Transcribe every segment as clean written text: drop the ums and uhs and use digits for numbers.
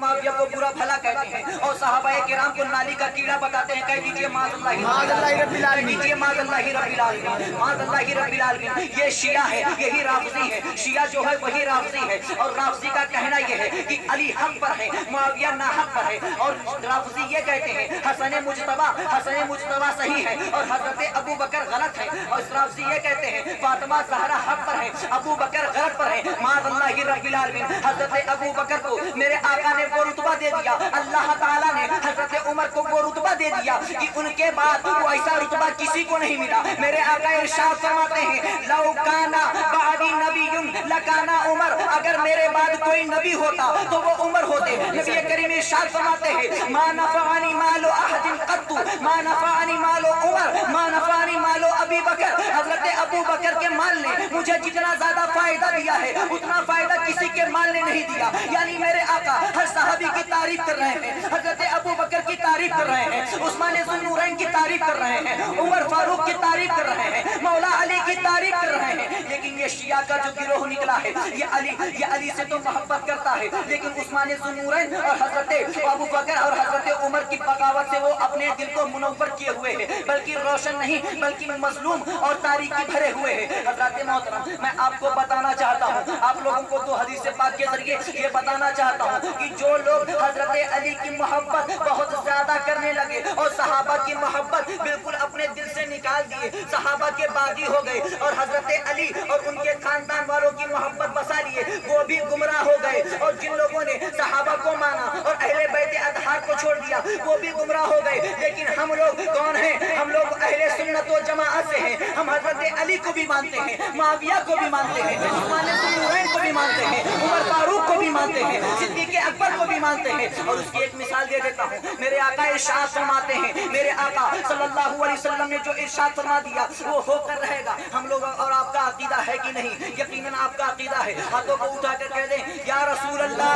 معاویہ کو برا بھلا کہتے ہیں اور صحابہ کرام کو نالی کا کیڑا بتاتے ہیں. کہہ دیجئے معاذ اللہ رب العالمین. معاذ اللہ رب العالمین. معاذ اللہ رب العالمین. یہ شیعہ ہے, یہی رافضی ہے. شیعہ جو ہے وہی رافضی ہے, اور رافضی کا کہنا یہ ہے کہ علی حق پر ہے, معاویہ ناحق پر ہے. اور رافضی یہ کہتے ہیں حسن مجتبیٰ صحیح ہے اور حضرت ابو بکر غلط ہے. اور رافضی یہ کہتے ہیں فاطمہ زہرا حق پر ہے, ابو بکر غلط پر ہے. معاذ اللہ رب العالمین. حضرت ابو بکر کو میرے آقا نے وہ رتبہ دے دیا, اللہ تعالیٰ نے حضرت عمر کو وہ رتبہ دے دیا کہ ان کے بعد وہ ایسا رتبہ کسی کو نہیں ملا. میرے آقا ارشاد فرماتے ہیں لو کانا بعدی نبی لکانا عمر, اگر میرے بعد کوئی نبی ہوتا تو وہ عمر ہوتے. نبی کریم ارشاد فرماتے ہیں ما نفعنی مال احد قط ما نفعنی مال عمر ما نفعنی مال ابی بکر. حضرت ابو بکر کے مال نے مجھے جتنا زیادہ فائدہ دیا ہے اتنا فائدہ کسی کے مال نے نہیں دیا. یعنی میرے آقا ہر صحابی کی تعریف کر رہے ہیں, حضرت ابو بکر کی تعریف کر رہے ہیں, عثمان ذو النورین کی تعریف کر رہے ہیں, عمر فاروق کی تعریف کر رہے ہیں, مولا علی کی تعریف کر رہے ہیں. لیکن یہ شیعہ کا جو گروہ نکلا ہے یہ علی سے تو محبت کرتا ہے, لیکن عثمان ذو النورین اور حضرت ابو بکر اور حضرت عمر کی بغاوت سے وہ اپنے دل کو منور کیے ہوئے ہیں, بلکہ روشن نہیں بلکہ مظلوم اور تاریکی بھرے ہوئے ہیں. حضرات محترم, میں آپ کو بتانا چاہتا ہوں, آپ لوگوں کو تو حدیث پاک کے ذریعے یہ بتانا چاہتا ہوں کہ جو لوگ حضرت علی کی محبت بہت زیادہ کرنے لگے اور صحابہ کی محبت بالکل اپنے دل سے نکال دیے, صحابہ کے باغی ہو گئے اور حضرت علی اور ان کے خاندان والوں کی محبت بسا لیے, وہ بھی گمراہ ہو گئے. اور جن لوگوں نے صحابہ کو مانا اور اہل بیت اطہار کو چھوڑ دیا وہ بھی گمراہ ہو گئے. لیکن ہم لوگ کون ہیں؟ ہم لوگ اہل سنت و جماعت سے ہیں. ہم حضرت علی کو بھی مانتے ہیں, معاویہ کو بھی مانتے ہیں, عثمان ذو النورین کو بھی مانتے ہیں, عمر فاروق کو بھی مانتے ہیں, صدیق اکبر کو بھی مانتے ہیں. اور اس کی ایک مثال دے دیتا ہوں. میرے آقا ارشاد فرماتے ہیں, میرے آقا صلی اللہ علیہ وسلم نے جو ارشاد فرما دیا وہ ہو کر رہے گا. ہم لوگ اور آپ کا عقیدہ ہے کہ نہیں؟ یقیناً آپ کا عقیدہ ہے. ہاتھوں کو اٹھا کر کہہ دیں یا رسول اللہ.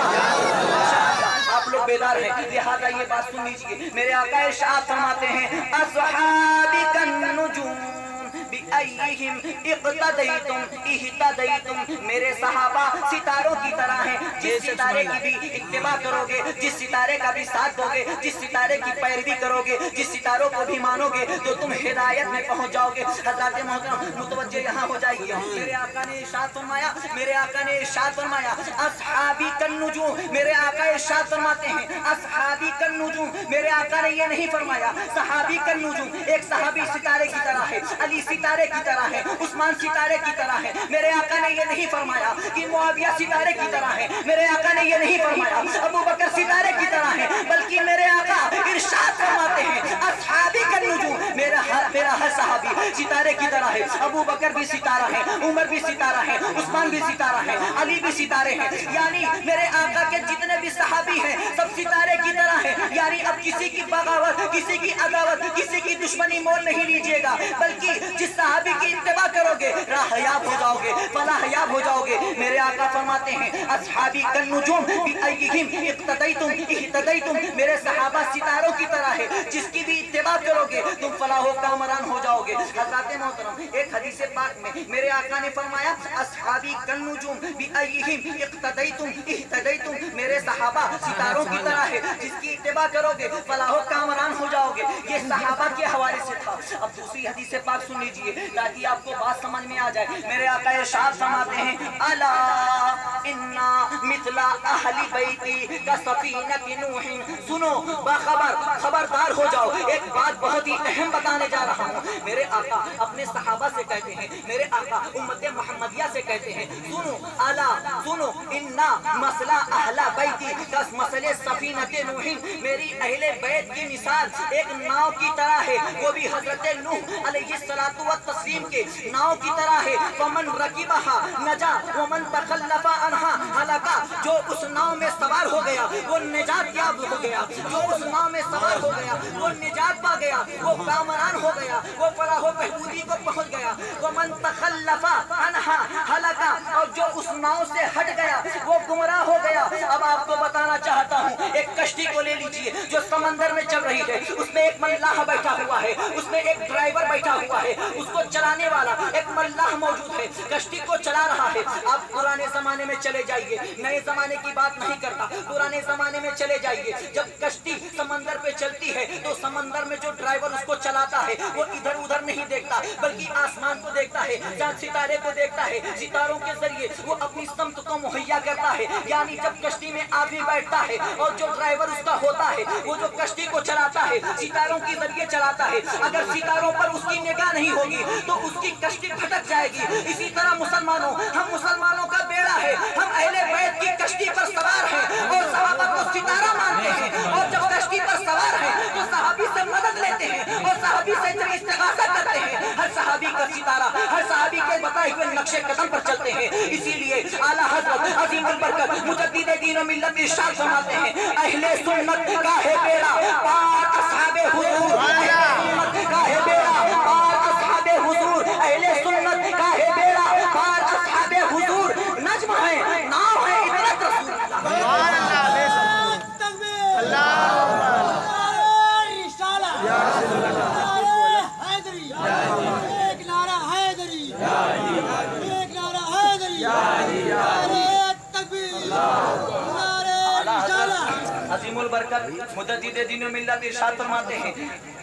آپ لوگ بیدار ہیں, لہٰذا یہ بات سن لیجیے. میرے آقا ارشاد فرماتے ہیں اصحابی النجوم بِأَيِّهِمْ اِقْتَدَيْتُمْ اِهْتَدَيْتُمْ. میرے صحابہ ستاروں کی طرح ہیں, جس ستارے کی بھی اتباع کرو گے, جس ستارے کا بھی ساتھ دو گے, جس ستارے کی پیروی کرو گے, جس ستاروں کو بھی مانو گے تو تم ہدایت میں پہنچ جاؤ گے. حضرات محترم متوجہ یہاں ہو جائیے. میرے آقا نے ارشاد فرمایا, میرے آقا نے ارشاد فرمایا اصحابی کالنجوم. میرے آقا ارشاد فرماتے ہیں اصحابی کالنجوم. میرے آقا نے یہ نہیں فرمایا صحابی کالنجوم. ایک صحابی ستارے کی طرح ہے, علی ستارے کی طرح ہے, عثمان ستارے کی طرح ہے. میرے آقا نے یہ نہیں فرمایا کہ معاویہ ستارے کی طرح ہے. میرے آقا نے یہ نہیں فرمایا ابو بکر ستارے کی طرح ہے, بلکہ میرے آقا ارشاد فرماتے ہیں اصحابی کالنجوم. میرا ہر صحابی ستارے کی طرح ہے. ابو بکر بھی ستارہ ہے, عمر بھی ستارہ ہے, عثمان بھی ستارہ ہے, علی بھی ستارے ہیں. یعنی میرے آقا کے جتنے بھی صحابی ہیں سب ستارے کی طرح ہیں. یعنی اب کسی کی بغاوت, کسی کی عداوت, کسی کی دشمنی مول نہیں لیجیے گا, بلکہ جس صحابی کی اتباع کرو گے راہیاب ہو جاؤ گے, فلاحیاب ہو جاؤ گے. میرے آقا فرماتے ہیں اصحابی کالنجوم بِأَيِّهِمْ اِقْتَدَيْتُمْ اِهْتَدَيْتُمْ. میرے صحابہ ستاروں کی طرح ہے, جس کی بھی اتباع کرو گے تم فلاح و کامران ہو جاؤ گے. حضرات محترم, ایک حدیث پاک میں میرے آقا نے فرمایا اصحابی کالنجوم بِأَيِّهِمْ اِقْتَدَيْتُمْ اِهْتَدَيْتُمْ. میرے صحابہ ستاروں کی طرح ہے, جس کی اتباع کرو گے فلاح و کامران ہو جاؤ گے. یہ صحابہ کے حوالے سے تھا. اب دوسری حدیث پاک سن لیجئے تاکہ آپ کو بات سمجھ میں آ جائے. میرے آقا ارشاد فرماتے ہیں الا انا مثل اہل بیتی کسفینۃ نوح. سنو باخبر, خبردار ہو جاؤ, ایک بات بہت ہی اہم بتانے جا رہا ہوں. میرے آقا اپنے صحابہ سے کہتے ہیں, میرے آقا امت محمدیہ سے کہتے ہیں سنو الا سنو انا مثل اہل بیتی کمثل سفینۃ نوح. میری اہل بیت کی مثال ایک ناؤ کی طرح ہے, وہ بھی حضرت نوح علیہ الصلوۃ والتسلیم کے ناؤ کی طرح ہے. فمن رکبہا نجا ومن تخلف عنہا ہلکا. جو اس ناؤ میں سوار ہو گیا وہ نجات یاب ہو گیا, جو اس ناؤ میں سوار ہو گیا وہ نجات پا گیا, وہ کامران ہو گیا, وہ فلاح و بہبودی کو پہنچ گیا. ومن تخلف عنہا ہلکا. اور جو اس ناؤ سے ہٹ گیا وہ گمراہ ہو گیا. اب آپ کو بتانا چاہتا ہوں, ایک کشتی کو لے لیجئے جو سمندر میں چل رہی ہے، اس میں ایک ملاح بیٹھا ہوا ہے، اس میں ایک ڈرائیور بیٹھا ہوا ہے، اس کو چلانے والا ایک ملاح موجود ہے، کشتی کو چلا رہا ہے۔ آپ پرانے زمانے میں چلے جائیے، نئے زمانے کی بات نہیں کرتا، پرانے زمانے میں چلے جائیے، جب کشتی سمندر پہ چلتی ہے تو سمندر میں جو ڈرائیور اس کو چلاتا ہے وہ ادھر ادھر نہیں دیکھتا بلکہ آسمان کو دیکھتا ہے، چاند ستارے کو دیکھتا ہے، ستاروں کے ذریعے وہ اپنی سمت کو مہیا کرتا ہے۔ یعنی جب کشتی میں آدمی بیٹھتا ہے اور جو ڈرائیور اس کا ہوتا ہے وہ جو کشتی کو چلاتا ہے ستاروں کے ذریعے چلاتا ہے، اگر ستاروں پر اس کی نگاہ نہیں ہوگی تو اس کی کشتی بھٹک جائے گی۔ اسی طرح مسلمانوں، ہم مسلمانوں کا بیڑا ہے، ہم اہل بیت کی کشتی پر سوار ہیں اور صحابہ کو ستارہ مانتے ہیں، اور جب کشتی پر سوار ہیں تو صحابی سے مدد لیتے ہیں اور صحابی سے جب استغاثہ کرتے ہیں، ہر صحابی کا ستارہ، ہر صحابی کے بتائے ہوئے نقشے قدم پر چلتے ہیں۔ اسی لیے اعلیٰ حضرت عظیم البرکت مجدد دین و ملت ارشاد فرماتے ہیں، اہل سنت کا ہے بیڑا پار اصحاب حضور، اہل سنت کا ہے بیڑا پار اصحاب حضور، اہل سنت کا ہے بیڑا پار اصحاب حضور۔ نجم ہے، نام ہے عبرت رسول عظیم البرکت مجدد دین و ملت ارشاد فرماتے ہیں،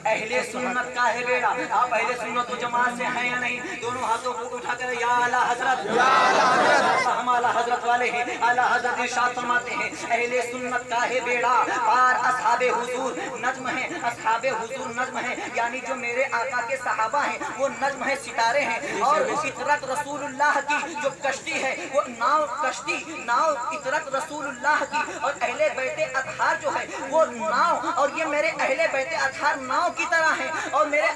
اہل سنت کا ہے بیڑا۔ آپ اہل سنت و جماعت سے ہیں یا نہیں؟ دونوں ہاتھوں کو اٹھا کر یا اعلیٰ حضرت، یا اعلیٰ حضرت، ہم اعلیٰ حضرت والے ہیں۔ اعلیٰ حضرت ارشاد فرماتے ہیں، اہل سنت کا ہے بیڑا پار اصحاب حضور۔ نجم ہے، اصحاب حضور نجم ہے، یعنی جو میرے آقا کے صحابہ ہیں وہ نجم ہے، ستارے ہیں، اور عطرت رسول اللہ کی جو کشتی ہے وہ ناؤ، کشتی ناؤ عطرت رسول اللہ کی، اور اہل بیت اطہار جو ہے وہ ناؤ، اور یہ میرے اہل بیت اطہار ناؤ کی طرح ہیں، اور میرے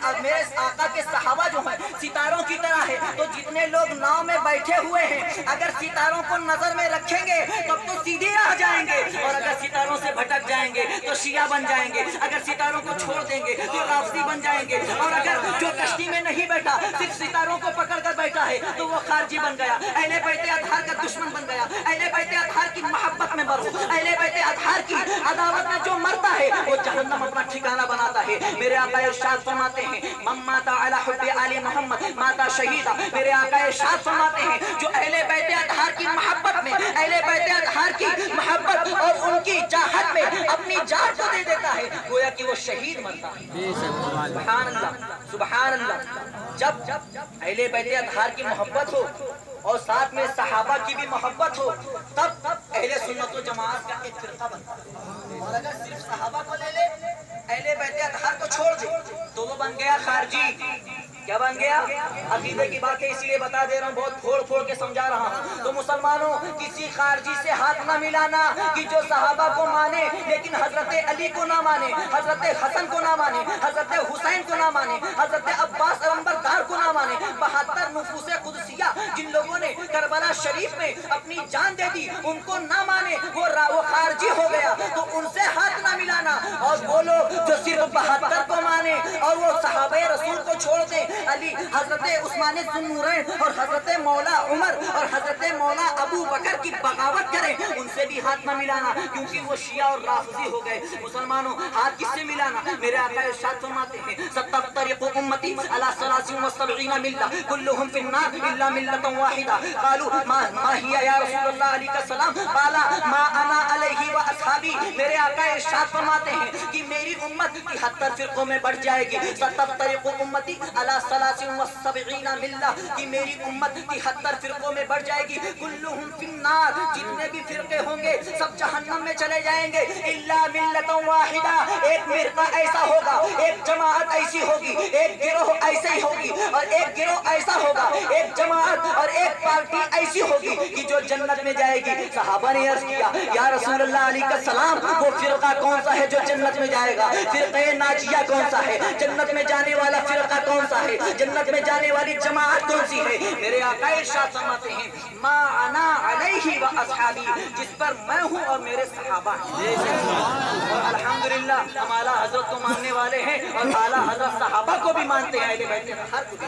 آقا کے صحابہ جو ہیں ستاروں کی طرح ہے۔ تو جتنے لوگ ناؤ میں بیٹھے ہوئے ہیں اگر ستاروں کو نظر میں رکھیں گے تب تو سیدھے آ جائیں گے، اور اگر ستاروں سے بھٹک جائیں گے تو شیعہ بن جائیں گے، اگر ستاروں کو چھوڑ دیں گے تو رافضی بن جائیں گے، اور اگر جو کشتی میں نہیں بیٹھا صرف ستاروں کو پکڑ کر بیٹھا ہے تو وہ خارجی بن گیا، اہل بیت اطہار کا دشمن بن گیا۔ اہل بیت اطہار کی محبت میں مرو، اہل بیت اطہار کی عداوت میں جو مرتا ہے وہ جہنم اپنا ٹھکانہ بناتا ہے۔ میرے آقا ارشاد فرماتے ہیں، من مات علی حب آل محمد مات شہیدا۔ میرے آقا ارشاد فرماتے ہیں، جو اہل بیت اطہار کی محبت میں، اہل بیت اطہار کی محبت اور ان کی چاہت میں اپنی جان کو دے دیتا ہے گویا کہ وہ شہید مرتا ہے۔ سبحان اللہ، سبحان اللہ۔ جب اہل بیت اطہار کی محبت ہو اور ساتھ میں صحابہ کی بھی محبت ہو تب اہل سنت و جماعت کا ایک فرقہ بنتا ہے، اور اگر صرف صحابہ کو لے لے، اہل بیت اطہار کو چھوڑ دے تو وہ بن گیا خارجی۔ کیا بن گیا؟ عقیدے کی باتیں اسی لیے بتا دے رہا ہوں، بہت پھوڑ پھوڑ کے سمجھا رہا ہوں۔ تو مسلمانوں، کسی خارجی سے ہاتھ نہ ملانا کہ جو صحابہ کو مانے لیکن حضرت علی کو نہ مانے، حضرت حسن کو نہ مانے، حضرت حسین کو نہ مانے، حضرت عباس علمبردار کو نہ مانے۔ 72 نفوس قدسیہ جن لوگوں نے کربلا شریف میں اپنی جان دے دی ان کو نہ مانے، وہ خارجی ہو گیا۔ تو ان سے ہاتھ نہ ملانا، اور وہ لوگ جو صرف 72 کو مانے اور وہ صحابہ رسول کو چھوڑ دیں، علی، حضرت عثمان ذو النورین اور حضرت مولا عمر اور حضرت مولا ابو بکر کی بغاوت کریں، ان سے بھی ہاتھ نہ ملانا کیونکہ وہ شیعہ اور رافضی ہو گئے۔ مسلمانوں، ہاتھ کس سے ملانا؟ میرے آقا ارشاد فرماتے ہیں، ستفترق امتی علی 73 ملہ کلہم فی النار الا ملۃ واحدہ۔ قالوا ما ہی یا رسول اللہ علیہ السلام؟ قال ما انا علیہ واصحابی۔ میرے آقا ارشاد فرماتے ہیں کہ میری امت 73 فرقوں میں بڑھ جائے گی۔ ستفترق امتی علی 73 ملہ، کہ میری امت 73 فرقوں میں بڑھ جائے گی، کلہم فی النار، جتنے بھی فرقے ہوں گے سب جہنم میں چلے جائیں گے، الا ملۃ واحدہ، ایک فرقہ ایسا ہوگا، ایک جماعت ایسی ہوگی، ایک گروہ ایسی ہوگی، اور ایک گروہ ایسا ہوگا، ایک جماعت اور ایک پارٹی ایسی ہوگی کہ جو جنت میں جائے گی۔ صحابہ نے عرض کیا، یا رسول اللہ علیہ السلام، وہ فرقہ کون سا ہے جو جنت میں جائے گا؟ فرقہ ناجیہ کون سا ہے؟ جنت میں جانے والا فرقہ کون سا ہے؟ جنت میں جانے والی جماعت کون سی ہے؟ میرے آقا ارشاد فرماتے ہیں، ما انا علیہ واصحابی، جس پر میں ہوں اور میرے صحابہ ہیں۔ اور الحمدللہ ہم اعلیٰ حضرت کو ماننے والے ہیں اور اعلیٰ حضرت صحابہ کو بھی مانتے ہیں، اہل بیت اطہار کو بھی۔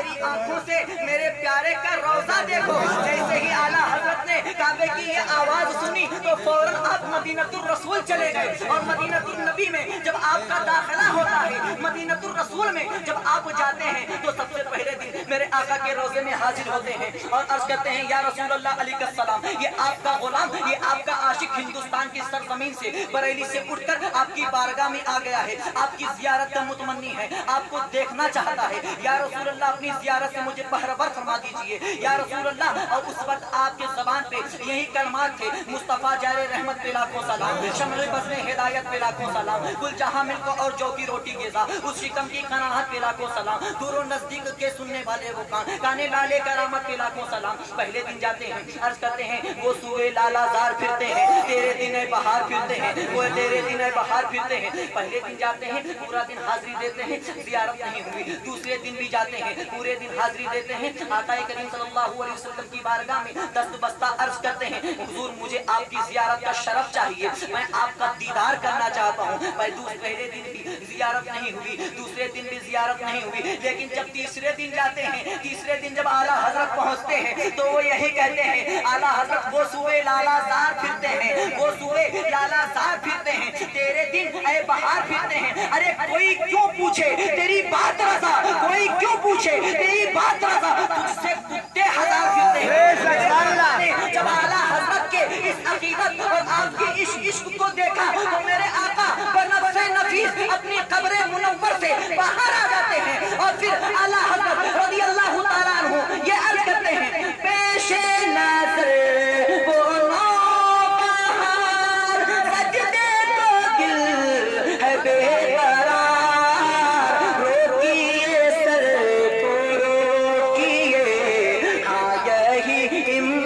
میری آنکھوں سے میرے پیارے کا روضہ دیکھو. جیسے ہی اعلیٰ حضرت نے کعبے کی یہ آواز سنی تو فوراً آپ مدینۃ الرسول چلے گئے. اور مدینۃ النبی میں جب آپ کا داخلہ ہوتا ہے, مدینۃ الرسول میں جب آپ جاتے ہیں تو سب سے پہلے دن میرے آقا کے روزے میں حاضر ہوتے ہیں اور عرض کرتے ہیں یا رسول اللہ علیہ السلام, یہ آپ کا غلام, یہ آپ کا عاشق ہندوستان کی سرزمین سے بریلی سے اٹھ کر آپ کی بارگاہ میں آ گیا ہے, آپ کی زیارت کا متمنی ہے, آپ کو دیکھنا چاہتا ہے. یا رسول اللہ اپنی زیارت سے مجھے بہرور فرما دیجئے یا رسول اللہ. اور اس وقت آپ کے زبان پہ یہی کلمات تھے, مصطفیٰ جار رحمت پہ لاکھوں سلام, شمع بزم ہدایت پہ لاکھوں سلام, گل جہاں ملک اور جو کی روٹی غذا, اس شکم کی قناعت پہ لاکھوں سلام, دور و نزدیک کے سننے والے وہ کان, کانے لالے کرامت پہ لاکھوں سلام. پہلے دن جاتے ہیں, عرض کرتے ہیں وہ سوئے لالا زار پھرتے ہیں, تیرے دن بہار پھرتے ہیں, وہ تیرے دن بہار پھرتے ہیں. پہلے دن جاتے ہیں, پورا دن حاضری دیتے ہیں, زیارت نہیں ہوئی. دوسرے دن بھی جاتے ہیں, پورے دن حاضری دیتے ہیں, آقا کریم صلی اللہ علیہ وسلم کی بارگاہ میں دست بستہ عرض کرتے ہیں حضور مجھے آپ کی زیارت کا شرف چاہیے, میں آپ کا دیدار کرنا چاہتا ہوں. پہلے دن بھی زیارت نہیں ہوئی, دوسرے دن بھی زیارت نہیں ہوئی, لیکن جب تیسرے دن جاتے ہیں, تیسرے دن جب اعلیٰ حضرت پہنچتے ہیں تو وہ یہی کہتے ہیں اعلیٰ حضرت وہ سوئے لالا زار پھرتے ہیں, وہ سوئے لالا زار پھرتے ہیں, تیرے دن اے بہار پھرتے ہیں. ارے کوئی کیوں پوچھے تیری بات رضا, کوئی کیوں پوچھے تیری بات رضا, تجھ سے کتے ہزار پھرتے ہیں. جب اعلیٰ حضرت کے اس عقیدت اور آپ کے اس عشق کو دیکھا تو میرے آقا بنفس نفیس اپنی قبر منور سے باہر آ جاتے ہیں اور پھر اعلیٰ حضرت رضی اللہ تعالیٰ عنہ یہ عرض کرتے ہیں پیش نظر وہ نوبہار سجدے کو دل ہے بے قرار, روکیے سر کو روکیے, ہاں یہی امتحان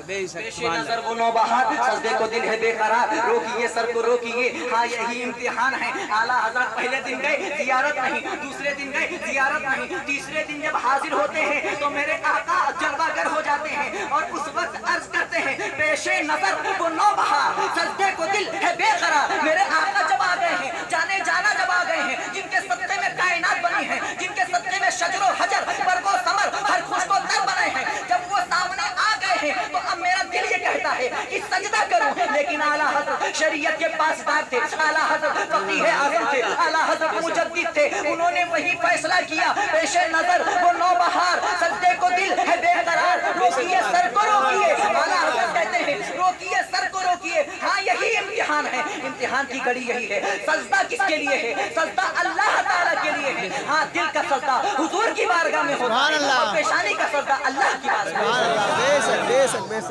پیش نظر وہ نوبہار سجدے کو دل ہے بے قرار, روکیے سر کو روکیے, ہاں یہی امتحان ہے. اعلیٰ حضرت پہلے دن گئے زیارت نہیں, دوسرے دن گئے زیارت نہیں, تیسرے دن جب حاضر ہوتے ہیں تو میرے آقا جلوہ گر ہو جاتے ہیں اور اس وقت عرض کرتے ہیں پیش نظر وہ نوبہار سجدے کو دل ہے بے قرار. میرے آقا جب آ گئے ہیں, جانے جانا جب آ گئے ہیں, جن کے صدقے میں کائنات بنی ہے, جن کے صدقے میں شجر و حجر برگ و ثمر ہر خوش و تر بنے ہیں, جب وہ سامنے آ گئے ہیں تو اب میرا دل یہ کہتا ہے کہ سجدہ کروں. لیکن اعلیٰ حضرت شریعت کے پاسدار تھے, اعلیٰ حضرت فقیہ اعظم تھے, اعلیٰ حضرت مجدد تھے, انہوں نے وہی فیصلہ کیا پیش نظر وہ نوبہار سجدے کو دل ہے بے قرار, روکیے سر کو روکیے. اعلیٰ حضرت کہتے ہیں روکیے سر کو روکیے, ہاں یہی امتحان ہے. امتحان کی گھڑی یہی ہے. سجدہ کس کے لیے ہے؟ سجدہ اللہ تعالیٰ کے لیے ہے. ہاں دل کا سجدہ حضور کی بارگاہ میں ہوتا ہے اور پیشانی کا سجدہ اللہ کی بارگاہ میں.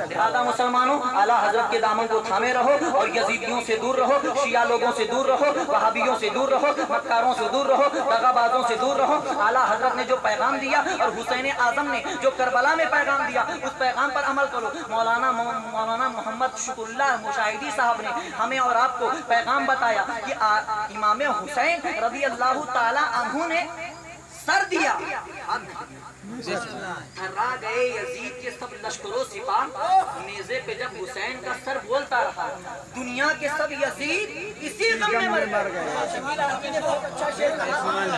لہذا مسلمانوں اعلیٰ حضرت کے دامن کو تھامے رہو اور یزیدیوں سے دور رہو, شیعہ لوگوں سے دور رہو, وہابیوں سے دور رہو, مکاروں سے دور رہو, دغابازوں سے دور رہو. اعلیٰ حضرت نے جو پیغام دیا اور حسین اعظم نے جو کربلا میں پیغام دیا اس پیغام پر عمل کرو. مولانا محمد شکر اللہ مشاہدی صاحب نے ہمیں اور آپ کو پیغام بتایا کہ امام حسین رضی اللہ تعالی عنہ نے سر دیا, تھرا گئے یزید کے سب لشکر و سپاہ, نیزے پہ جب حسین کا سر بولتا رہا, دنیا کے سب یزید اسی غم میں مر گئے.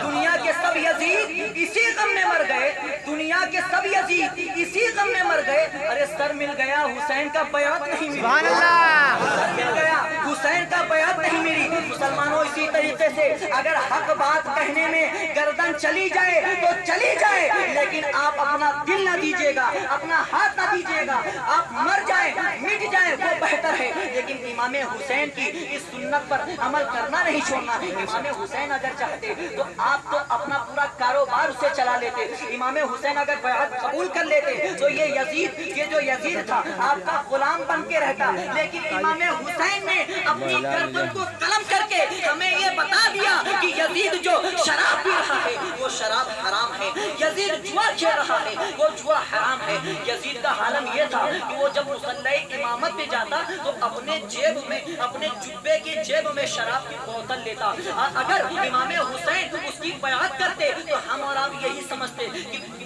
دنیا کے سب یزید اسی غم میں مر گئے, دنیا کے سب یزید اسی غم میں مر گئے. ارے سر مل گیا, حسین کا بیعت نہیں ملی. سر مل گیا, حسین کا بیعت نہیں ملی. مسلمانوں اسی طریقے سے اگر حق بات کہنے میں گردن چلی جائے تو چلی جائے, لیکن آپ اپنا دل نہ دیجیے گا, اپنا ہاتھ نہ دیجیے گا, آپ مر جائیں مٹ جائیں وہ بہتر ہے. لیکن امام حسین کی اس سنت پر عمل کرنا نہیں چھوڑنا. امام حسین اگر چاہتے تو آپ تو اپنا پورا کاروبار اسے چلا لیتے. امام حسین اگر بیعت قبول کر لیتے تو یہ جو یزید تھا آپ کا غلام بن کے رہتا. لیکن امام حسین نے اپنی گردن کو قلم کر کے ہمیں یہ بتا دیا کہ یزید جو شراب پی رہا ہے وہ شراب حرام ہے, یزید جوا کھیل رہا ہے وہ جوا حرام ہے. یزید کا عالم یہ تھا کہ وہ جب مصلی امامت پہ جاتا تو اپنے جیب میں, اپنے جبے کی جیب میں شراب کی بوتل لیتا. اگر امام حسین اس کی بیعت کرتے تو ہم اور آپ یہی سمجھتے کہ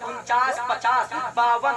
50, 52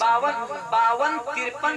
52, 53,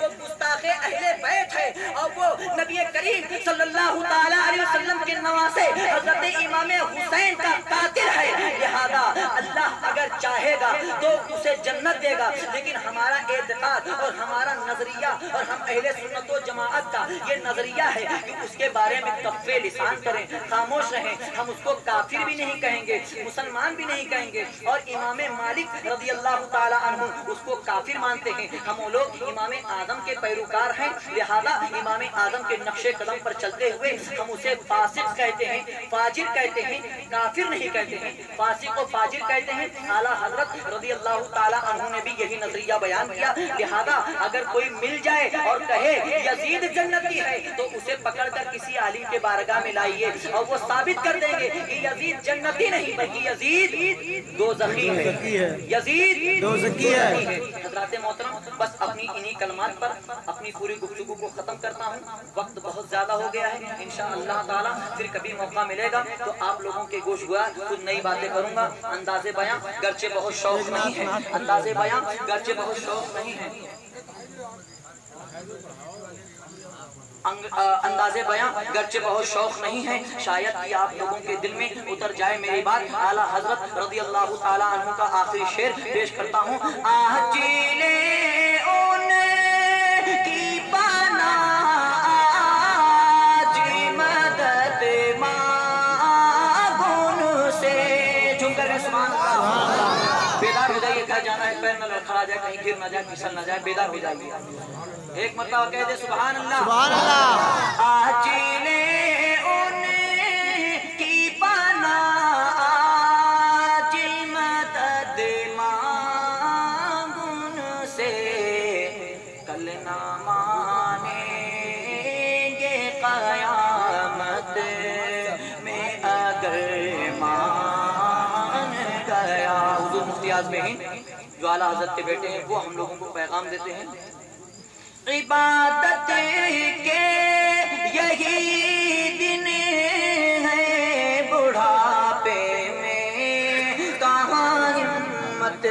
وہ گستاخ اہل بیت ہے اور وہ نبی کریم صلی اللہ تعالی علیہ وسلم کے نواسے حضرت امام حسین کا قاتل ہے. لہذا اللہ اگر چاہے گا تو اسے جنت دے گا، لیکن ہمارا اعتقاد اور ہمارا نظریہ اور ہم اہل سنت و جماعت کا یہ نظریہ ہے کہ اس کے بارے میں کف لسان کریں، خاموش رہیں. ہم اس کو کافر بھی نہیں کہیں گے، مسلمان بھی نہیں کہیں گے. اور امام مالک رضی اللہ تعالی عنہ اس کو کافر مانتے ہیں. ہم لوگ امام اعظم کے پیروکار ہیں، لہذا امام اعظم کے نقش قدم پر چلتے ہوئے ہم اسے فاسق کہتے ہیں، فاجر کہتے ہیں، کافر نہیں کہتے ہیں. فاسق و فاجر کہتے ہیں. اعلیٰ حضرت رضی اللہ تعالی عنہ نے بھی یہی نظریہ بیان کیا. لہذا اگر کوئی مل جائے اور کہے یزید جنتی ہے تو اسے پکڑ کر کسی عالم کے بارگاہ میں لائیے اور وہ ثابت کر دیں گے کہ یزید جنتی نہیں بلکہ یزید دوزخی ہے. یزید دوزخی ہے. حضرات محترم، بس اپنی انہی کلمات پر اپنی پوری گفتگو کو ختم کرتا ہوں. وقت بہت زیادہ ہو گیا ہے. انشاءاللہ تعالی پھر کبھی موقع ملے گا تو آپ لوگوں کے گوش گویا کچھ نئی باتیں کروں گا. انداز بیاں گرچہ بہت شوق نہیں ہے، انداز بیاں گرچہ بہت شوق نہیں ہے، انداز بیاں گرچہ بہت شوق نہیں ہے، شاید کہ آپ لوگوں کے دل میں اتر جائے میری بات. اعلیٰ حضرت رضی اللہ تعالی عنہ کا آخری شعر پیش کرتا ہوں. آجیلے ان کی پناہ آجی مدد مانگن سے. جھوم کر سبحان اللہ. بیدار ہو جائیے، گھر جانا ہے، پیر نہ لڑکھڑا جائے، کہیں گر نہ جائے، پھسل نہ جائے. بیدار ہو جائیے. ایک مرتبہ کہہ دے سبحان اللہ. سبحان اللہ. آجیلے ان کی پناہ آجی مدد مانگن سے، کل نہ مانیں گے قیامت میں اگر مان گیا. حضور مفتی اعظم ہند جو اعلیٰ حضرت کے بیٹے ہیں وہ ہم لوگوں کو پیغام دیتے ہیں. عبادت کے یہی دن ہے بڑھاپے میں کہاں ہمت،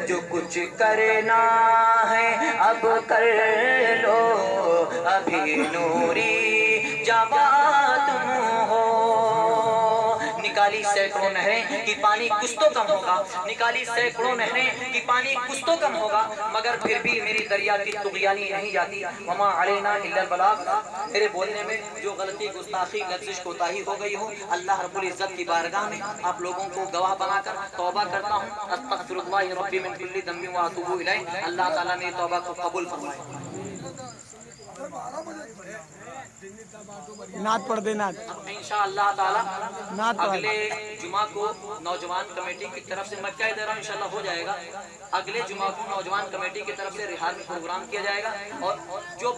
جو کچھ کرنا ہے اب کر لو ابھی نوری جوان تم ہو. نکالی سینکڑوں نہریں کہ پانی کچھ تو کم ہوگا، نکالی سینکڑوں نہریں کہ پانی کچھ تو کم ہوگا، مگر پھر بھی میری دریا کی طغیانی نہیں جاتی. وما علینا الا البلاغ. میرے بولنے میں جو غلطی، گستاخی، لغزش، کوتاہی ہو گئی ہو، اللہ رب العزت کی بارگاہ میں آپ لوگوں کو گواہ بنا کر توبہ کرتا ہوں. استغفر اللہ ربی من کل ذنب واتوب الیہ. اللہ تعالیٰ میری توبہ کو قبول فرمائے. نعت پڑھ دے. نعت انشاءاللہ تعالی اگلے جمعہ کو نوجوان کمیٹی کی طرف سے، میں کہہ دے رہا ہوں انشاءاللہ ہو جائے گا، اگلے جمعہ کو نوجوان کمیٹی کی طرف سے رحال میں پروگرام کیا جائے گا. اور جو